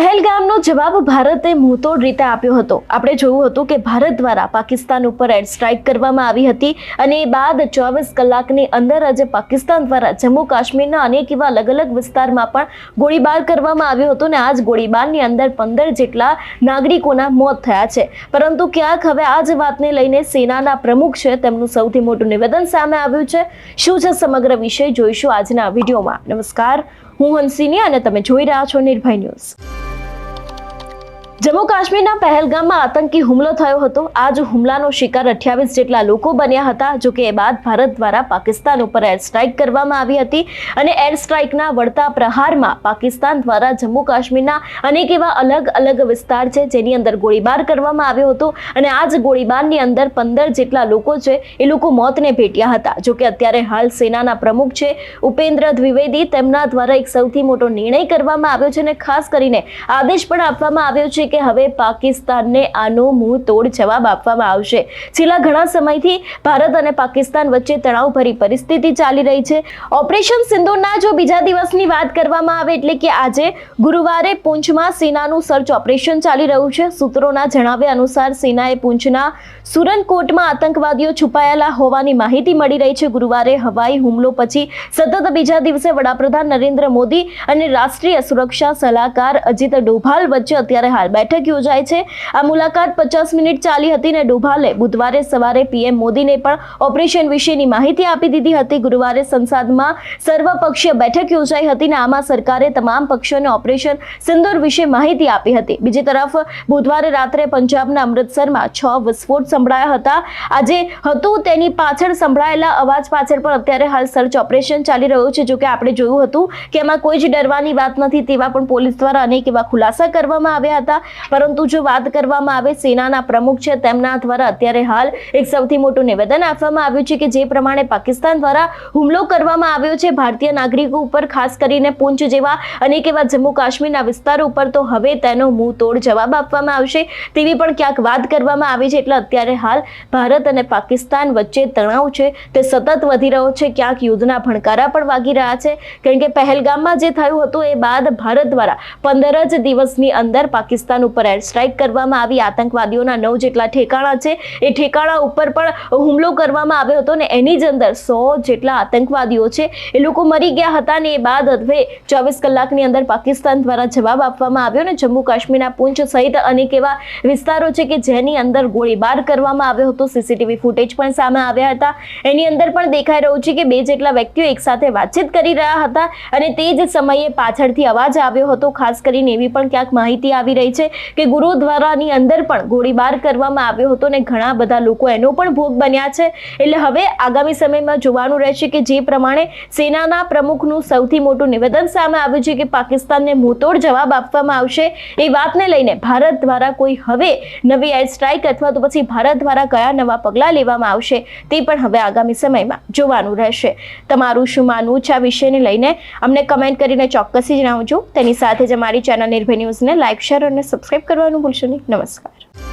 પહેલગામનો જવાબ ભારતે મુંહતોડ રીતે આપ્યો હતો। આપણે જોયું હતું કે ભારત દ્વારા પાકિસ્તાન ઉપર એર સ્ટ્રાઇક કરવામાં આવી હતી અને એ બાદ 24 કલાકની અંદર આજે પાકિસ્તાન દ્વારા જમ્મુ કાશ્મીરના અનેક એવા અલગ અલગ વિસ્તારમાં પણ ગોળીબાર કરવામાં આવ્યો હતો અને આ જ ગોળીબારની અંદર 15 જેટલા નાગરિકોના મોત થયા છે। પરંતુ ક્યાંક હવે આ જ વાતને લઈને સેનાના પ્રમુખ છે તેમનું સૌથી મોટું નિવેદન સામે આવ્યું છે। શું છે સમગ્ર વિષય જોઈશું આજના વિડીયોમાં। નમસ્કાર, હું હંસિની અને તમે જોઈ રહ્યા છો નિર્ભય ન્યૂઝ। જમ્મુ કાશ્મીરના પહેલગામમાં આતંકી હુમલો થયો હતો। આ જ હુમલાનો શિકાર 28 જેટલા લોકો બન્યા હતા। જો કે એ બાદ ભારત દ્વારા પાકિસ્તાન ઉપર એર સ્ટ્રાઇક કરવામાં આવી હતી અને એર સ્ટ્રાઇકના વળતા પ્રહારમાં પાકિસ્તાન દ્વારા જમ્મુ કાશ્મીરના અનેક એવા અલગ અલગ વિસ્તાર છે જેની અંદર ગોળીબાર કરવામાં આવ્યો હતો અને આ જ ગોળીબારની અંદર 15 જેટલા લોકો છે એ લોકો મોતને ભેટ્યા હતા। જો કે અત્યારે હાલ સેનાના પ્રમુખ છે ઉપેન્દ્ર દ્વિવેદી, તેમના દ્વારા એક સૌથી મોટો નિર્ણય કરવામાં આવ્યો છે અને ખાસ કરીને આદેશ પણ આપવામાં આવ્યો છે કે હવે પાકિસ્તાનને આનો મુંહ તોડ જવાબ આપવામાં આવશે। છેલ્લા ઘણા સમયથી ભારત અને પાકિસ્તાન વચ્ચે તણાવભરી પરિસ્થિતિ ચાલી રહી છે। ઓપરેશન સિંદૂરના જો બીજા દિવસની વાત કરવામાં આવે એટલે કે આજે ગુરુવારે પૂંછમાં સેનાનું સર્ચ ઓપરેશન ચાલી રહ્યું છે। સૂત્રોના જણાવ્યા અનુસાર સેનાએ પૂંછના સુરનકોટમાં આતંકવાદીઓ છુપાયેલા હોવાની માહિતી મળી રહી છે। ગુરુવારે હવાઈ હુમલો પછી સતત બીજા દિવસે વડાપ્રધાન નરેન્દ્ર મોદી અને રાષ્ટ્રીય સુરક્ષા સલાહકાર અજીત ડોભાલ વચ્ચે અત્યારે હાલ બેઠક યોજાઈ છે। આ મુલાકાત 50 મિનિટ ચાલી હતી અને ડોભાલે બુધવારે સવારે પીએમ મોદીને પણ ઓપરેશન વિશેની માહિતી આપી દીધી હતી। ગુરુવારે સંસદમાં સર્વપક્ષીય બેઠક યોજાઈ હતી અને આમાં સરકારે તમામ પક્ષોને ઓપરેશન સિંદૂર વિશે માહિતી આપી હતી। બીજી તરફ બુધવારે રાત્રે પંજાબના અમૃતસરમાં 6 વિસ્ફોટ સંભળાયા હતા। આજે હતું તેની પાછળ સંભળાયેલા અવાજ પાછળ પણ અત્યારે હાલ સર્ચ ઓપરેશન ચાલી રહ્યું છે। જો કે આપણે જોયું હતું કે એમાં કોઈ જ ડરવાની વાત નથી તેવા પણ પોલીસ દ્વારા અનેક એવા ખુલાસા કરવામાં આવ્યા હતા। પરંતુ જો વાત કરવામાં આવે સેનાના પ્રમુખ છે તેમના દ્વારા અત્યારે હાલ એક સૌથી મોટું નિવેદન આપવામાં આવ્યું છે કે જે પ્રમાણે પાકિસ્તાન દ્વારા હુમલો કરવામાં આવ્યો છે ભારતીય નાગરિકો ઉપર, ખાસ કરીને પૂંછ જેવા અનેક એવા જમ્મુ કાશ્મીરના વિસ્તારો ઉપર, તો હવે તેનો મુંહ તોડ જવાબ આપવામાં આવશે તેવી પણ ક્યાંક વાત કરવામાં આવી છે। એટલે અત્યારે હાલ ભારત અને પાકિસ્તાન વચ્ચે તણાવ છે તે સતત વધી રહ્યો છે। ક્યાંક યુદ્ધના ભણકારા પણ વાગી રહ્યા છે કારણ કે પહેલગામમાં જે થયું હતું એ બાદ ભારત દ્વારા 15 જ દિવસની અંદર પાકિસ્તાન ઉપર એર સ્ટ્રાઇક કરવામાં આવી। આતંકવાદીઓના 9 જેટલા ઠેકાણા છે એ ઠેકાણા ઉપર પણ હુમલો કરવામાં આવ્યો હતો અને એની જ અંદર 100 જેટલા આતંકવાદીઓ છે એ લોકો મરી ગયા હતા અને એ બાદ હવે 24 કલાકની અંદર પાકિસ્તાન દ્વારા જવાબ આપવામાં આવ્યો અને જમ્મુ કાશ્મીરના પૂંછ સહિત અનેક એવા વિસ્તારો છે કે જેની અંદર ગોળીબાર કરવામાં આવ્યો હતો। સીસીટીવી ફૂટેજ પણ સામે આવ્યા હતા। એની અંદર પણ દેખાઈ રહ્યું છે કે 2 જેટલા વ્યક્તિઓ એકસાથે વાતચીત કરી રહ્યા હતા અને તે જ સમયે પાછળથી અવાજ આવ્યો હતો। ખાસ કરીને એવી પણ ક્યાંક માહિતી આવી રહી છે કે ગુરુદ્વારાની અંદર પણ ગોળીબાર કરવામાં આવ્યો હતો અને ઘણા બધા લોકો એનો પણ ભોગ બન્યા છે। એટલે હવે આગામી સમયમાં જોવાનું રહેશે કે જે પ્રમાણે સેનાના પ્રમુખનું સૌથી મોટું નિવેદન સામે આવ્યું છે કે પાકિસ્તાનને મુંહતોડ જવાબ આપવામાં આવશે। એ વાતને લઈને ભારત દ્વારા કોઈ હવે નવી એર સ્ટ્રાઇક અથવા તો પછી ભારત દ્વારા કયા નવા પગલાં લેવામાં આવશે તે પણ હવે આગામી સમયમાં જોવાનું રહેશે। તમારું શું માનવું છે આ વિષયને લઈને અમને કમેન્ટ કરીને ચોક્કસથી જણાવજો। તેની સાથે જ અમારી ચેનલ નિર્ભય ન્યૂઝને લાઇક, શેર અને સબસ્ક્રાઇબ કરવાનું ભૂલશો નહીં। નમસ્કાર।